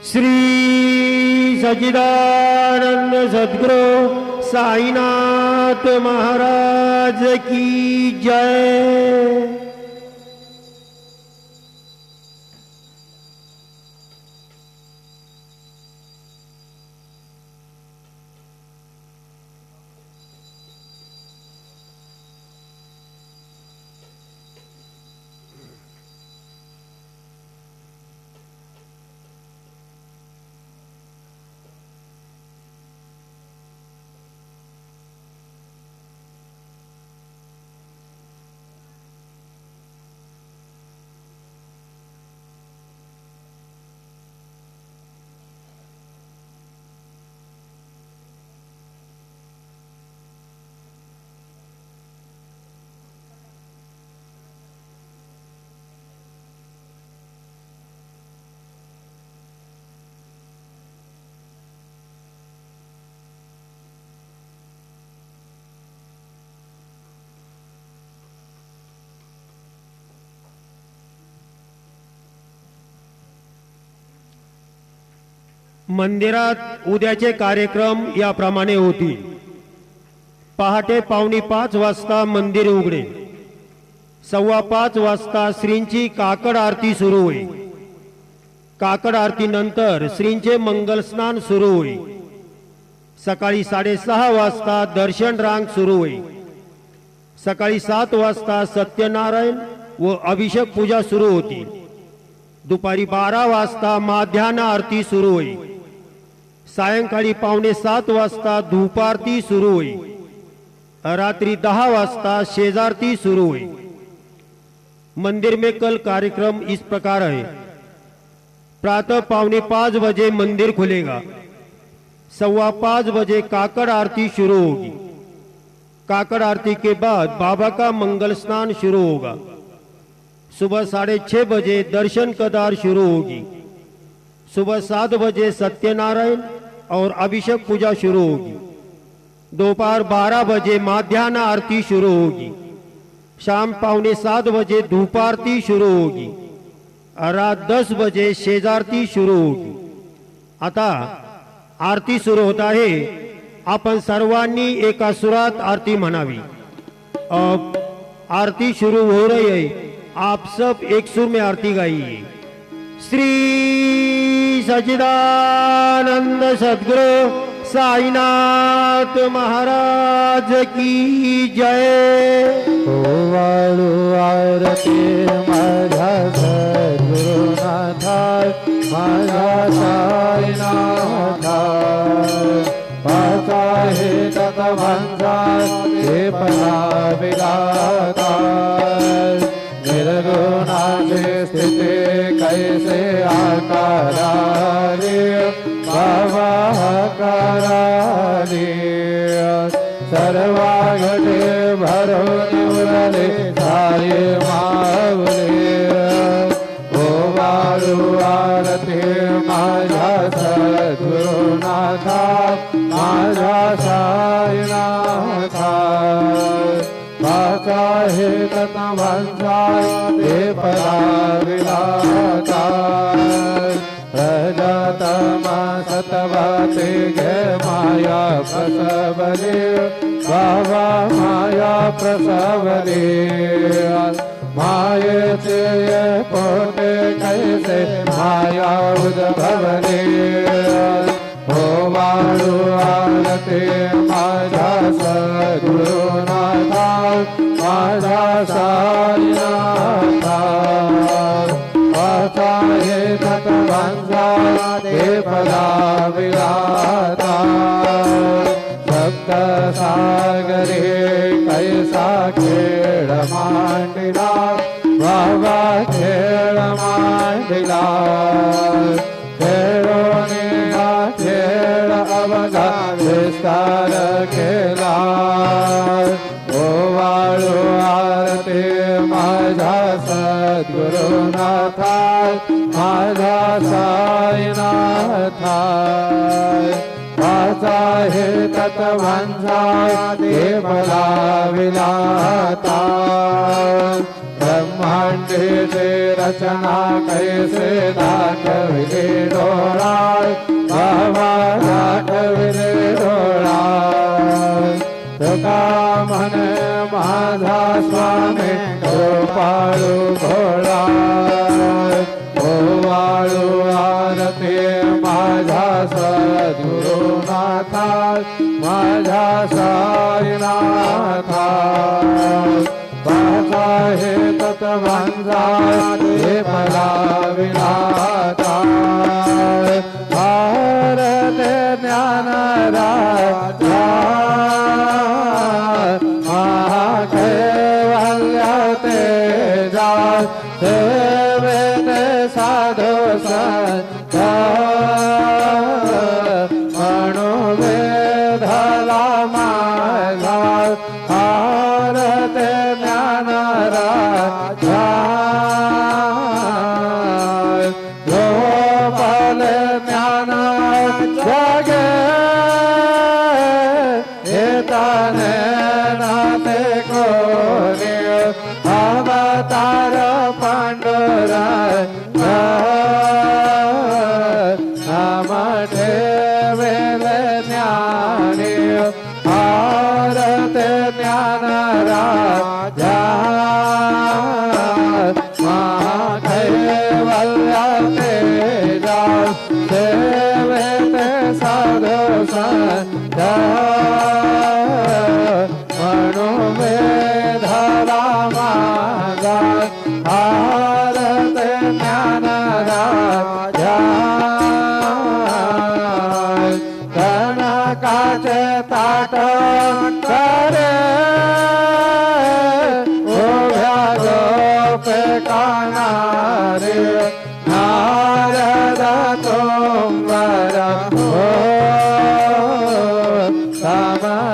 श्री सच्चिदानंद सद्गुरु साईनाथ महाराज की जय। मंदिरात उद्याचे कार्यक्रम याप्रमाणे होतील। पहाटे 4:45 वाजता मंदिर उघडेल। 5:15 वाजता श्रींची काकड आरती सुरू होईल। काकड आरती नंतर श्रींचे मंगल स्नान सुरू होईल। सकाळी 6:30 वाजता दर्शन रांग सुरू होईल। सकाळी 7 वाजता सत्यनारायण व अभिषेक पूजा सुरू होती। दुपारी 12 वाजता माध्यान्ह आरती सुरू होईल। सायंकाळी 6:45 वाजता धूपारती सुरू होईल। रात्रि 10 वाजता शेजारती सुरू हुई। मंदिर में कल कार्यक्रम इस प्रकार है। प्रातः 4:45 बजे मंदिर खुलेगा। 5:15 बजे काकड़ आरती शुरू होगी। काकड़ आरती के बाद बाबा का मंगल स्नान शुरू होगा। सुबह 6:30 बजे दर्शन कदार शुरू होगी। सुबह 7 बजे सत्यनारायण और अभिषेक पूजा शुरू होगी। दोपहर 12 बजे माध्यान्ह आरती शुरू होगी। शाम 6:45 बजे धूपारती शुरू होगी। रात 10 बजे शेजारती शुरू होगी। आता आरती सुरू होत आहे। आपण सर्वांनी एका सुरात आरती म्हणावी। अब आरती शुरू हो रही है। आप सब एक सुर में आरती गाइए। श्री सच्चिदानंद सद्गुरु साईनाथ महाराज की जय। वाळू आरती माझ्या सद्गुरुनाथा माझ्या साईनाथा पाचा हे तत्वंचा हे पराविराता निर्गुणाचे स्थिती कैसे आकाराने बाबा कराने सर्वा घटे भरून उरले सारे मावले। ओ वाळू आरती माझ्या सद्गुरुनाथा माझ्या साईनाथा पाचा हे तत्वंचा हे पराविराता प्रजातमा सतवाते घे माया प्रसवले बाबा माया प्रसवले मायेचे पोटे कैसे माया उद्भवले। हो वाळू आरती माझ्या सद्गुरुनाथा माझ्या साईनाथा पाचा हे तत्वंचा हे पराविराता सप्त सागरे कैसा खेळ मांडिला बाबा खेळ मांडिला खेळोने हा खेळ अवघा विस्तार केला। ओ वाळू आरती माझ्या सद्गुरुनाथा माझ्या साईनाथा पाचा हे तत्वंचा हे पराविराता ब्रह्मांडेचे रचना कैसे दाखविले डोळा वाळू घोळा वाळू आरती माझ्या सद्गुरुनाथा माझ्या साईनाथा माझा हे तत्वांचा हे मला विनाथा भारत ज्ञान राजा महाकैवल्य तेजा सेवेत साधू संत मनोवेधला माझा भारत ज्ञान राजा गोपाल ज्ञान जगे येताने नाते कोणी अवतार पांडुरंग नाम ठेवेल ज्ञानी भारत ज्ञान राजा महाकैवल्य तेजा सेवेत साधू संत मनोवेधला माझा भारत ज्ञान राजा कनकाचे ताट करे उभ्या गोपे कानारे नारद तुंबर हो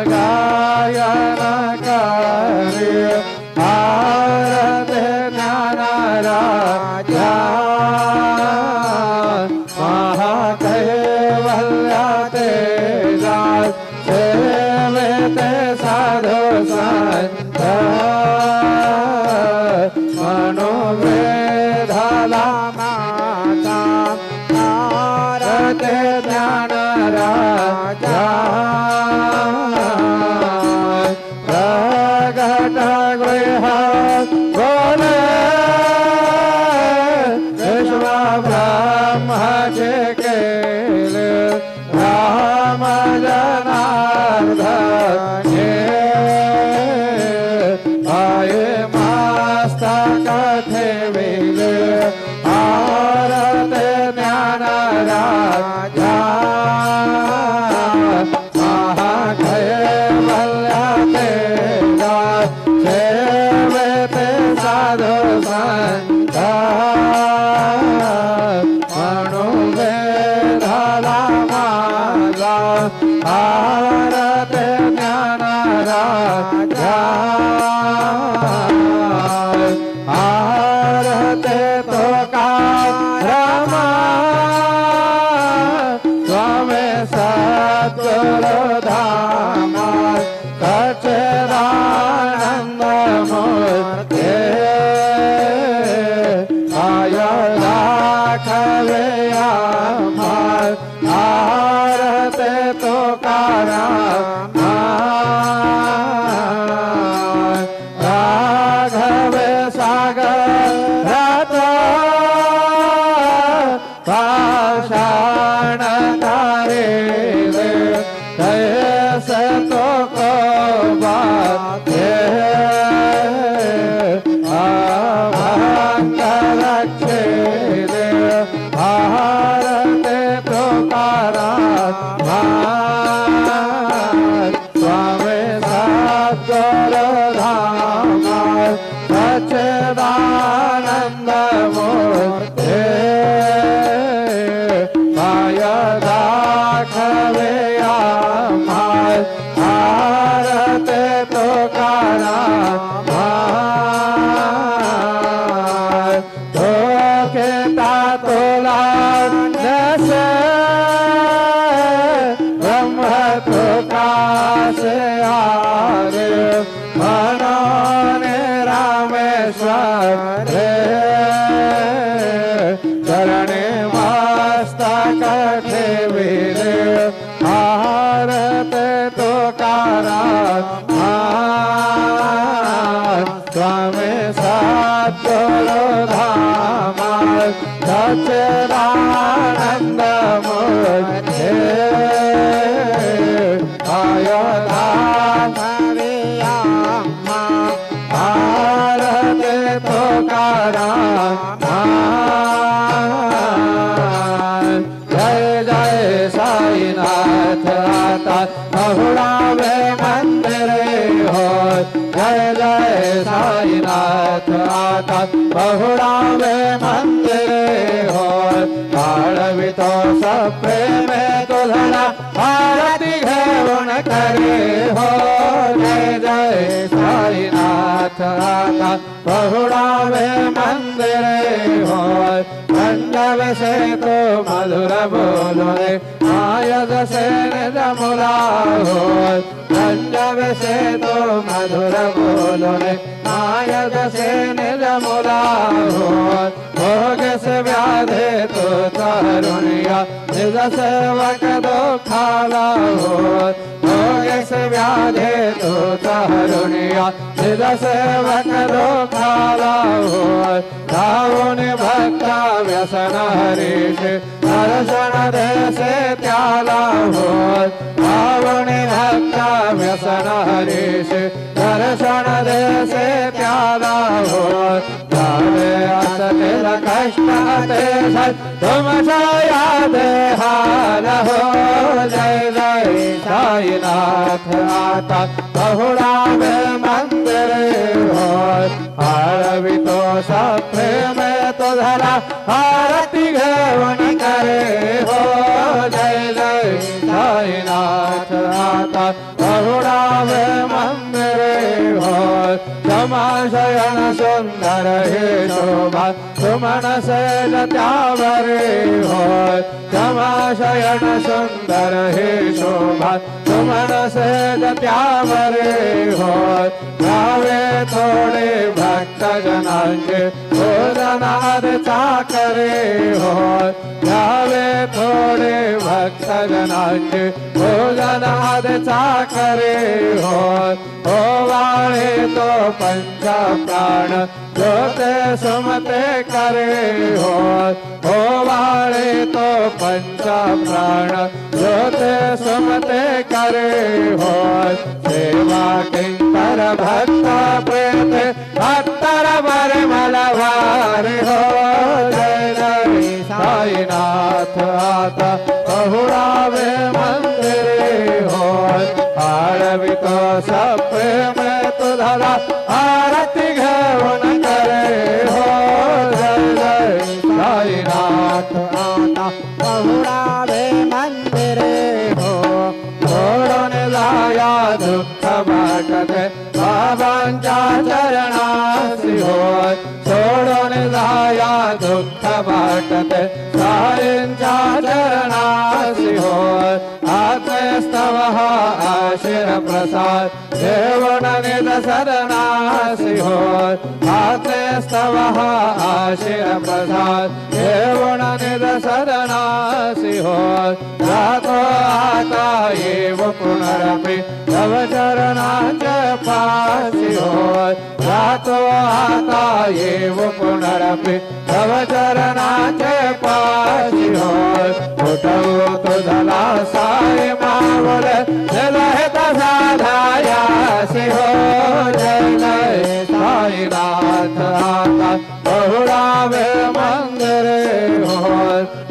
समगायन करे भारत ज्ञान राजा महाकैवल्य तेजा सेवेत साधू संत मनोवेधला माझा भारत ज्ञान राजा प्रगट गृह बोले विश्व ब्रह्माचे केले राम जनार्दन आये मस्तक ठेविले भारत ज्ञान राजा महाकैवल्य तेजा सेवेत साधू संत मनोवेधला माझा भारत ज्ञान राजा भारत तो का रमा स्वामी सद्गुरु धामा सच्चिदानंद मूर्ते आय राखवे आम्हार भारत तो कारा राघवे सागर राता पाषाण तारे कैसे तो को बात अभंग रक्षे दे भारत तो कारा स्वामी सद्गुरु धामा सच्चिदानंद मूर्ते माय दाखवे आम्हार भारत तो कारा धोकेता तुला नसे ब्रह्म तो कासे आरे मनोने रामेश्वर चरणे मस्तक ठेविले भारत तो कारा स्वामी सा सच्चिदानंद मूर्ते अयोध्या भारत तुकाराम जय जय साईनाथ आता बहुरावे मंदिरे हो जय जय साईनाथ आता बहुरावे मंदिरे हो बाळवितो सप्रेम तुझला आरती घेऊन करे हो जय जय साईनाथ आता बहुरावे मंदिरे हो पंडव से तो मधुर बोलो रे आयद से निज मुला हो पंडव से तो मधुर बोलो रे आयद से निज मुला हो भोग से व्याधे तो तरुणिया निज सेवक दो खाला हो भोग से व्याधे तो तरुणिया निज सेवक दो खाला हो रावण भक्ता व्यसन हरीश दर्शन देसे त्याला हो रावण भक्ता व्यसन हरीश दर्शन देसे त्याला हो जावे असतील कष्ट ते तुम याद हाल हो जय जय साईनाथ आता बहुरावे मंदिरे हो आळवितो सप्रेम तुझला आरती घेऊन करे हो जय जय साईनाथ आता बहुरावे मंदिरे हो समाशयन सुंदर हे शोभा सुमन सेज त्यावरे हो समाशयन सुंदर हे शोभा सुमन सेज त्यावरे हो गावे थोडे भक्त जनांचे भोजनाद चाकरे हो गावे थोडे भक्त जनांचे भोजनाद चाकरे हो वाळे तो पंच प्राण जोते सुमते करे हो वाळे तो पंच प्राण जोते सुमते करे हो सेवा किंकर भक्त प्रेत भक्तर बर मलवार हो जय जय साईनाथ आता बहुरावे मंदिरे हो आळवितो सप्रेम तुझला आरती घेऊन करे हो जय जय साईनाथ आता बहुरावे मंदिरे हो सोडून जाया दुःख वाटते बाबांच्या चरणासी हो सोडून जाया दुःख वाटते साईंच्या चरणासी हो आत्मस्तव आशीर प्रसाद देवण निज सदनासी हो आत्मस्तव आशीर प्रसाद देवण निज सदनासी हो जातो आता येव पुनरपि तव चरणाचे पासी हो जातो आता येव पुनरपि तव चरणाचे पासी हो उठव तुझला साई मावळ जलहित साधायासी हो जय जय साईनाथ आता बहुरावे मंदिरे हो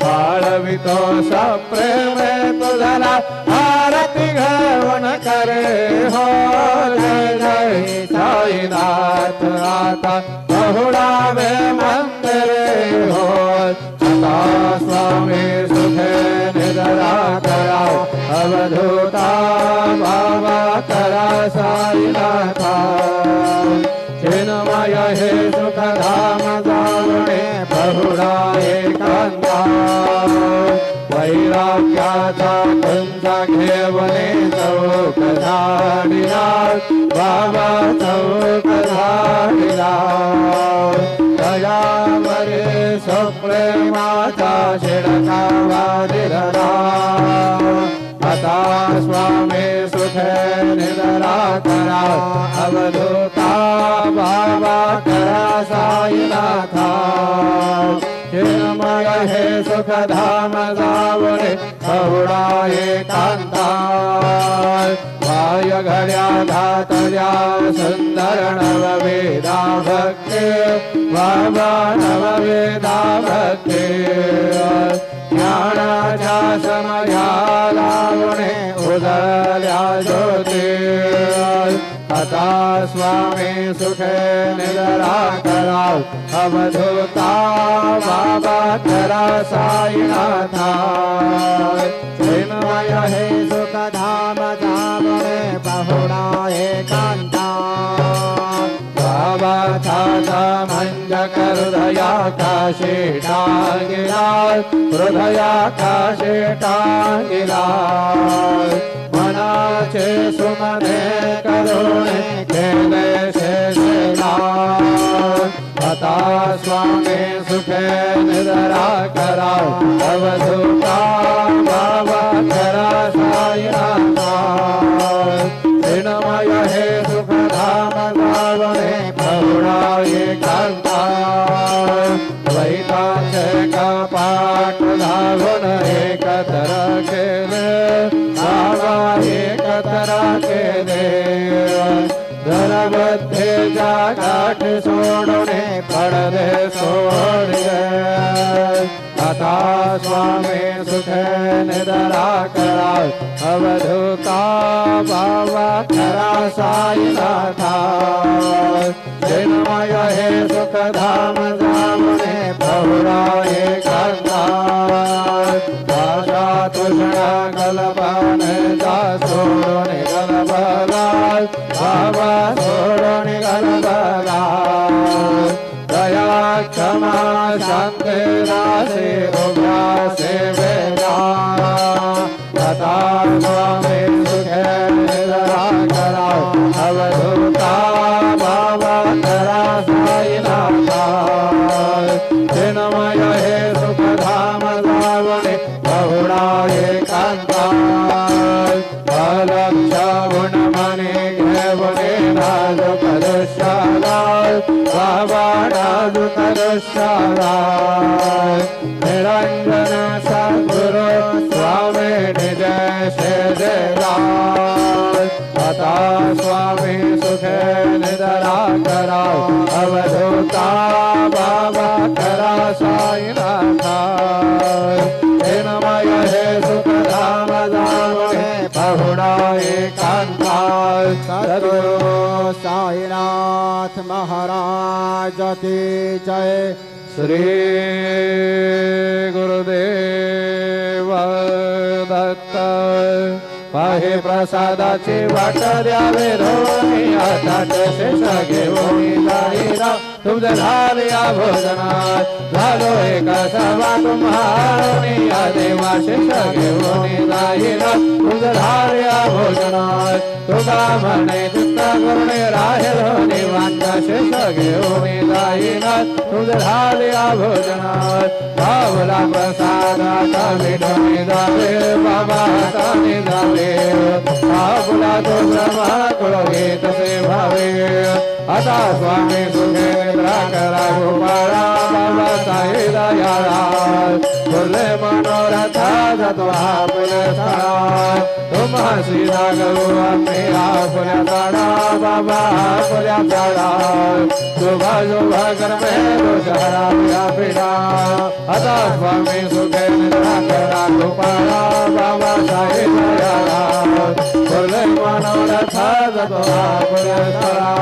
बाळवितो सप्रेम तुझला आरती घेऊन करे हो जय जय साईनाथ आता बहुरावे मंदिरे हो सदा स्वामी सुखे निधरा करा अवधूता बाबा करा साईनाथा चिन्मय हे सुखधाम जाणे बहुरा एकांता वैराग्याचा तुमचा घेवणे चौक झाडिला बाबा चौक झाडिला दयावरे सुप्रेमाचा शिडका वादिरला आता स्वामी सुखे निधरा करा अवधूता बाबा करा साईनाथा चिन्मय जिनमय हे सुखधाम जावणे बहुडा एकांता वाय घड्या धातल्या सुंदर नववेदा भक्ते बाबा नववेदा भक्ते ज्ञानाच्या समया लावणे उदल्या ज्योती आता स्वामी सुखे निद्रा कराव अवधूता बाबा खरा साईनाथा चिन्मय हे सुखधाम धामणे बहुडा एकांता बाबा छाता मंजक हृदया काशी टांगिला हृदया काशी टांगिला मनाचे सुमने करुणे केले शेषला आता स्वामी सुखे निद्रा कराव अवधूता बाबा खरा साईनाथा चिन्मय हे सुखधाम धामणे बहुडा एकांता वैतांचे कपाट धावून एकत्र केले बाबा एकत्र केले घरमध्येच्या गाठ सोडणे पडदे सोडले आता स्वामी सुखे निद्रा कराव अवधूता बाबा खरा साईनाथा चिन्मय हे सुखधाम धामणे बहुडा एकांता भाषा तुषणा गलपान जा सोडून गलबला बाबा सोडून गलबला दया क्षमा शांती दासे उभ्या सेवेला आता स्वामी सुखे निद्रा कराव अवधूता बाबा खरा साईनाथा चिन्मय हे सुखधाम धामणे बहुडा एकांता अलक्ष गुणमणे घेवणे नाजुक दृश्याला बाबा नाजुक दृश्याला निरंजन सद्गुरु स्वामी निज शेदेला आता स्वामी सुखे निद्रा कराव अवधूता बाबा खरा साईनाथा चिन्मय हे सुखधाम धामणे बहुडा एकांता सद्गुरु साईनाथ महाराज की जय श्री गुरुदेव दत्त पाहे प्रसादाची वाट द्यावे धोनी आता शेष घेऊन जाईना तुमचे झाले या भोजनात झालो एका सभा तुम्हारोनी या देवा शेष घेऊन जाईना तुमचे झाले या भोजनात तुका म्हणे चित्ता करुणे राहिलो निवांत शेष घेऊन जाईना तुमचे झाले या भोजनात भावला प्रसादाचा मिठवणी जावे बाबा हाताने जावे बाबुला तो ब्रह्मा गीत से भावे आता स्वामी सुखे निद्रा करा गोपाळा बाबा साई दयाळा बोले मनोरथा जातो आपुले साळा तुम्हा सीधा गरू आम्ही आपुल्या ताडा बाबा आपुल्या ताडा शोभा शोभा करमे दोषहरा या पिढा आता स्वामी सुखे निद्रा करा गोपाळा बाबा साई दयाळा बोले मनोरथा जातो आपुले साळा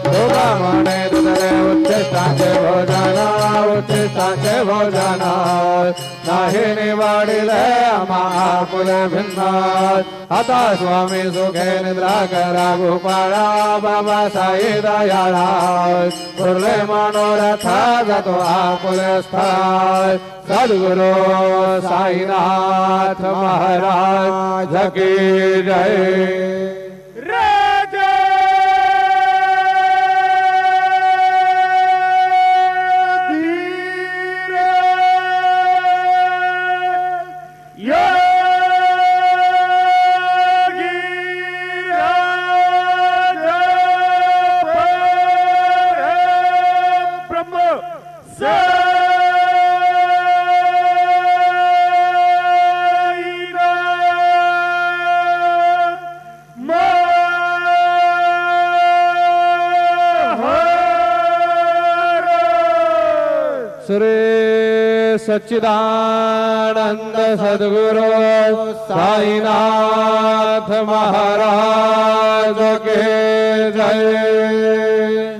तुका म्हणे तुझे उच्चिष्टांचे भोजना उच्चिष्टांचे भोजना नाही निवाडिले आम्हा फुले भिन्न आता स्वामी सुखे निद्रा करा गोपाळा बाबा साई दयाळा फुले मनोरथा जातो आपुले स्थळ सद्गुरु साईनाथ महाराज की जय सच्चिदानंद सद्गुरु साईनाथ महाराज के जय।